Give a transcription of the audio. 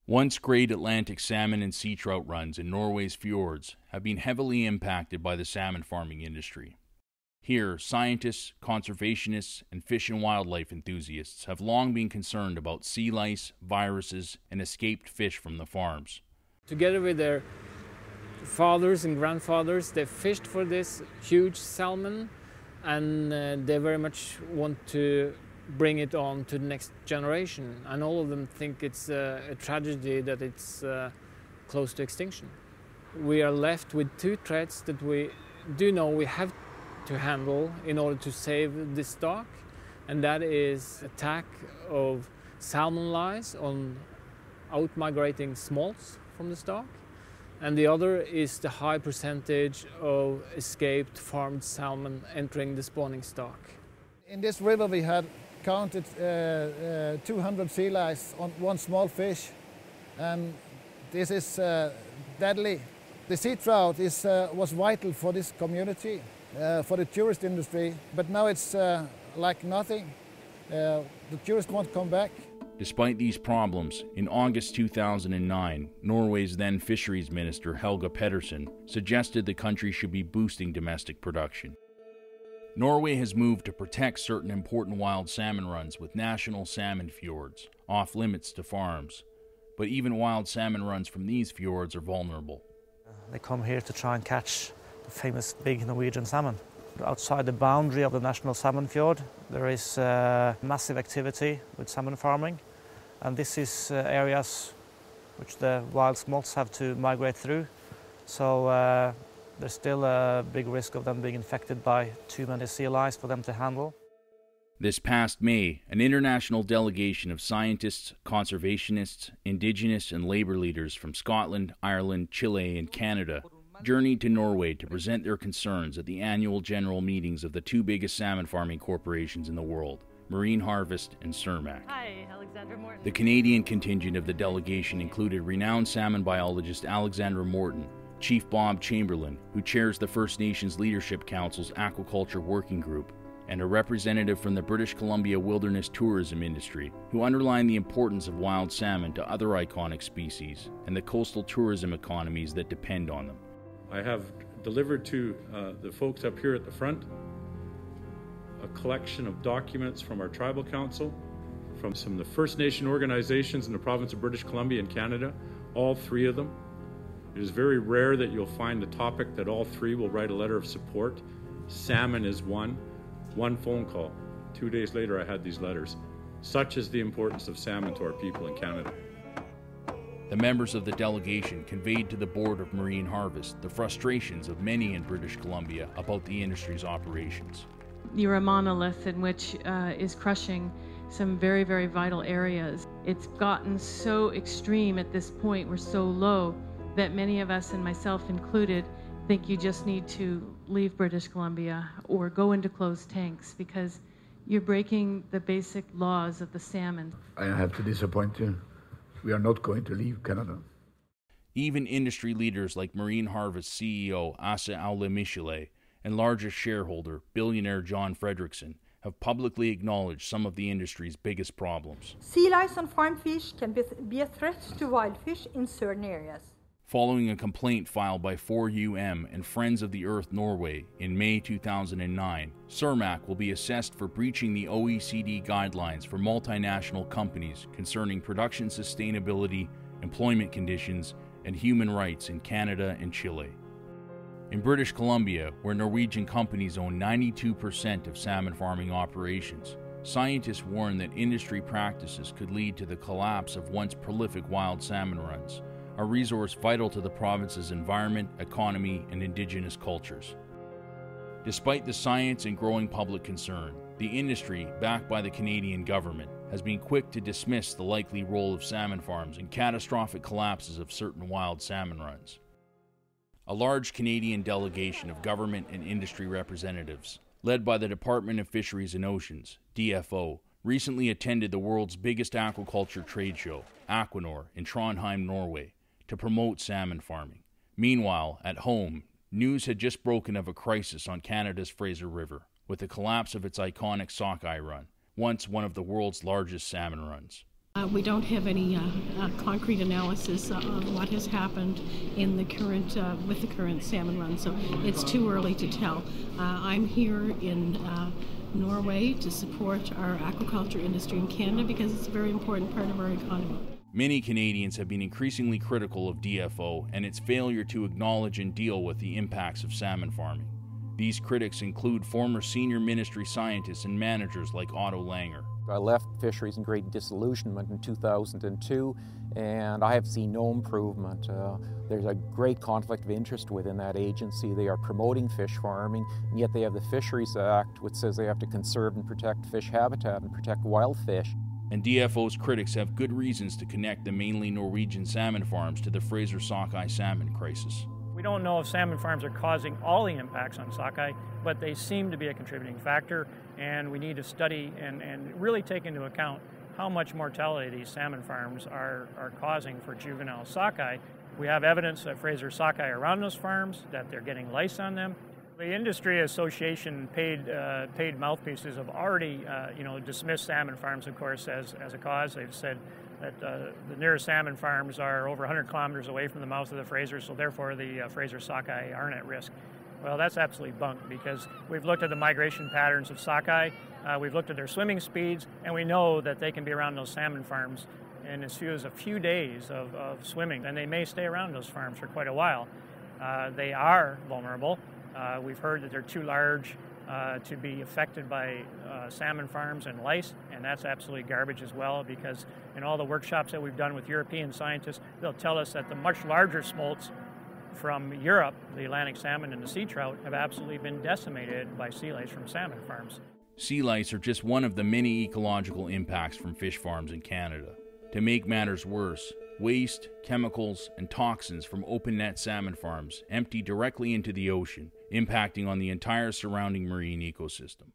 Once great Atlantic salmon and sea trout runs in Norway's fjords have been heavily impacted by the salmon farming industry. Here, scientists, conservationists, and fish and wildlife enthusiasts have long been concerned about sea lice, viruses, and escaped fish from the farms. Together with their fathers and grandfathers, they fished for this huge salmon, and they very much want to bring it on to the next generation. And all of them think it's a tragedy that it's close to extinction. We are left with two threats that we do know we have to handle in order to save this stock, and that is attack of salmon lice on out-migrating smolts from the stock, and the other is the high percentage of escaped farmed salmon entering the spawning stock. In this river we had counted 200 sea lice on one small fish, and this is deadly. The sea trout was vital for this community, for the tourist industry, but now it's like nothing. The tourists won't come back. Despite these problems, in August 2009, Norway's then fisheries minister Helga Pedersen suggested the country should be boosting domestic production. Norway has moved to protect certain important wild salmon runs with national salmon fjords, off limits to farms. But even wild salmon runs from these fjords are vulnerable. They come here to try and catch the famous big Norwegian salmon. Outside the boundary of the national salmon fjord, there is massive activity with salmon farming, and this is areas which the wild smolts have to migrate through. So there's still a big risk of them being infected by too many sea lice for them to handle. This past May, an international delegation of scientists, conservationists, indigenous and labor leaders from Scotland, Ireland, Chile, and Canada journeyed to Norway to present their concerns at the annual general meetings of the two biggest salmon farming corporations in the world, Marine Harvest and Cermaq. Hi, Alexandra Morton. The Canadian contingent of the delegation included renowned salmon biologist Alexandra Morton, Chief Bob Chamberlain, who chairs the First Nations Leadership Council's Aquaculture Working Group, and a representative from the British Columbia wilderness tourism industry, who underlined the importance of wild salmon to other iconic species and the coastal tourism economies that depend on them. I have delivered to the folks up here at the front a collection of documents from our tribal council, from some of the First Nation organizations in the province of British Columbia and Canada, all three of them. It is very rare that you'll find a topic that all three will write a letter of support. Salmon is one phone call. 2 days later I had these letters. Such is the importance of salmon to our people in Canada. The members of the delegation conveyed to the Board of Marine Harvest the frustrations of many in British Columbia about the industry's operations. You're a monolith in which is crushing some very, very vital areas. It's gotten so extreme at this point, we're so low, that many of us, and myself included, think you just need to leave British Columbia or go into closed tanks because you're breaking the basic laws of the salmon. I have to disappoint you. We are not going to leave Canada. Even industry leaders like Marine Harvest CEO Asa Aule-Michelet and largest shareholder, billionaire John Fredrickson, have publicly acknowledged some of the industry's biggest problems. Sea lice on farm fish can be a threat to wild fish in certain areas. Following a complaint filed by 4UM and Friends of the Earth Norway in May 2009, Cermaq will be assessed for breaching the OECD guidelines for multinational companies concerning production sustainability, employment conditions, and human rights in Canada and Chile. In British Columbia, where Norwegian companies own 92% of salmon farming operations, scientists warn that industry practices could lead to the collapse of once prolific wild salmon runs, a resource vital to the province's environment, economy, and indigenous cultures. Despite the science and growing public concern, the industry, backed by the Canadian government, has been quick to dismiss the likely role of salmon farms in catastrophic collapses of certain wild salmon runs. A large Canadian delegation of government and industry representatives, led by the Department of Fisheries and Oceans, DFO, recently attended the world's biggest aquaculture trade show, Aquanor, in Trondheim, Norway, to promote salmon farming. Meanwhile, at home, news had just broken of a crisis on Canada's Fraser River, with the collapse of its iconic sockeye run, once one of the world's largest salmon runs. We don't have any concrete analysis of what has happened in the current with the current salmon run, so it's too early to tell. I'm here in Norway to support our aquaculture industry in Canada because it's a very important part of our economy. Many Canadians have been increasingly critical of DFO and its failure to acknowledge and deal with the impacts of salmon farming. These critics include former senior ministry scientists and managers like Otto Langer. I left fisheries in great disillusionment in 2002, and I have seen no improvement. There's a great conflict of interest within that agency. They are promoting fish farming, and yet they have the Fisheries Act, which says they have to conserve and protect fish habitat and protect wild fish. And DFO's critics have good reasons to connect the mainly Norwegian salmon farms to the Fraser sockeye salmon crisis. We don't know if salmon farms are causing all the impacts on sockeye, but they seem to be a contributing factor, and we need to study and really take into account how much mortality these salmon farms are causing for juvenile sockeye. We have evidence that Fraser sockeye are around those farms, that they're getting lice on them. The industry association paid mouthpieces have already dismissed salmon farms, of course, as a cause. They've said that the nearest salmon farms are over 100 kilometers away from the mouth of the Fraser, so therefore the Fraser sockeye aren't at risk. Well, that's absolutely bunk, because we've looked at the migration patterns of sockeye, we've looked at their swimming speeds, and we know that they can be around those salmon farms in as few as a few days of swimming, and they may stay around those farms for quite a while. They are vulnerable. We've heard that they're too large to be affected by salmon farms and lice, and that's absolutely garbage as well, because in all the workshops that we've done with European scientists, they'll tell us that the much larger smolts from Europe, the Atlantic salmon and the sea trout, have absolutely been decimated by sea lice from salmon farms. Sea lice are just one of the many ecological impacts from fish farms in Canada. To make matters worse, waste, chemicals, and toxins from open-net salmon farms empty directly into the ocean, impacting on the entire surrounding marine ecosystem.